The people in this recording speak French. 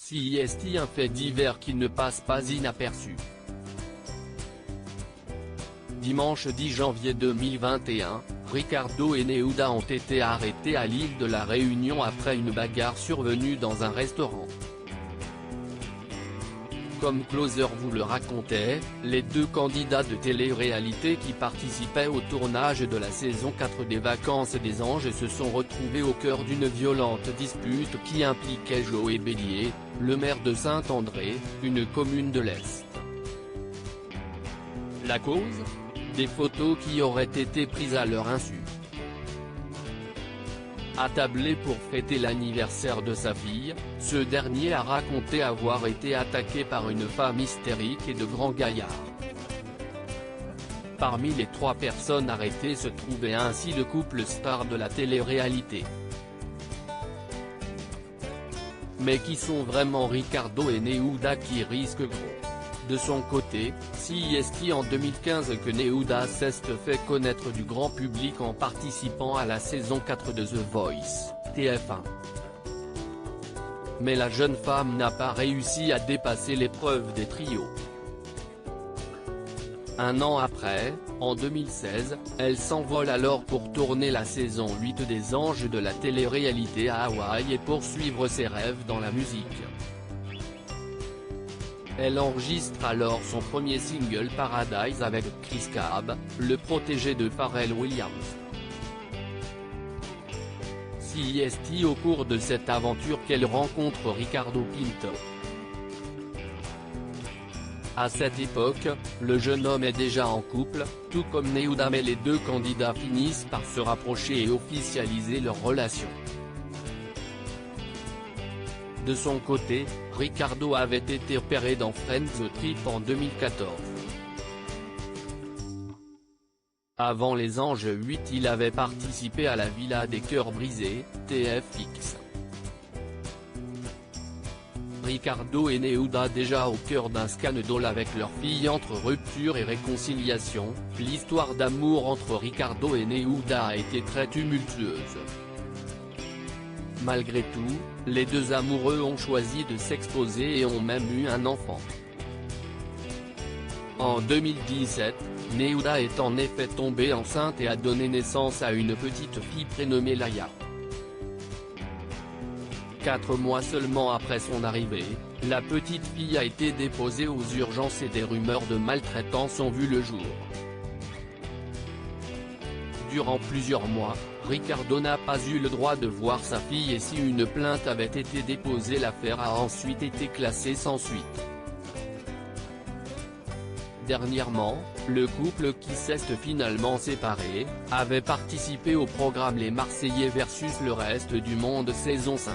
CIST, un fait divers qui ne passe pas inaperçu. Dimanche 10 janvier 2021, Ricardo et Neouda ont été arrêtés à l'île de la Réunion après une bagarre survenue dans un restaurant. Comme Closer vous le racontait, les deux candidats de télé-réalité qui participaient au tournage de la saison 4 des Vacances des Anges se sont retrouvés au cœur d'une violente dispute qui impliquait Joey Bélier, le maire de Saint-André, une commune de l'Est. La cause ? Des photos qui auraient été prises à leur insu. Attablé pour fêter l'anniversaire de sa fille, ce dernier a raconté avoir été attaqué par une femme hystérique et de grands gaillards. Parmi les 3 personnes arrêtées se trouvait ainsi le couple star de la télé-réalité. Mais qui sont vraiment Ricardo et Neouda qui risquent gros? De son côté, CIST en 2015 que Neouda s'est fait connaître du grand public en participant à la saison 4 de The Voice, TF1. Mais la jeune femme n'a pas réussi à dépasser l'épreuve des trios. Un an après, en 2016, elle s'envole alors pour tourner la saison 8 des Anges de la télé-réalité à Hawaï et poursuivre ses rêves dans la musique. Elle enregistre alors son premier single Paradise avec Chris Cab, le protégé de Pharrell Williams. CIST au cours de cette aventure qu'elle rencontre Ricardo Pinto. À cette époque, le jeune homme est déjà en couple, tout comme Neouda, mais les deux candidats finissent par se rapprocher et officialiser leur relation. De son côté, Ricardo avait été repéré dans Friends the Trip en 2014. Avant les Anges 8, il avait participé à la Villa des Cœurs Brisés, TFX. Ricardo et Neouda déjà au cœur d'un scandale avec leur fille. Entre rupture et réconciliation, l'histoire d'amour entre Ricardo et Neouda a été très tumultueuse. Malgré tout, les deux amoureux ont choisi de s'exposer et ont même eu un enfant. En 2017, Neouda est en effet tombée enceinte et a donné naissance à une petite fille prénommée Laia. 4 mois seulement après son arrivée, la petite fille a été déposée aux urgences et des rumeurs de maltraitance ont vu le jour. Durant plusieurs mois, Ricardo n'a pas eu le droit de voir sa fille et si une plainte avait été déposée, l'affaire a ensuite été classée sans suite. Dernièrement, le couple qui s'est finalement séparé, avait participé au programme Les Marseillais vs le reste du monde saison 5.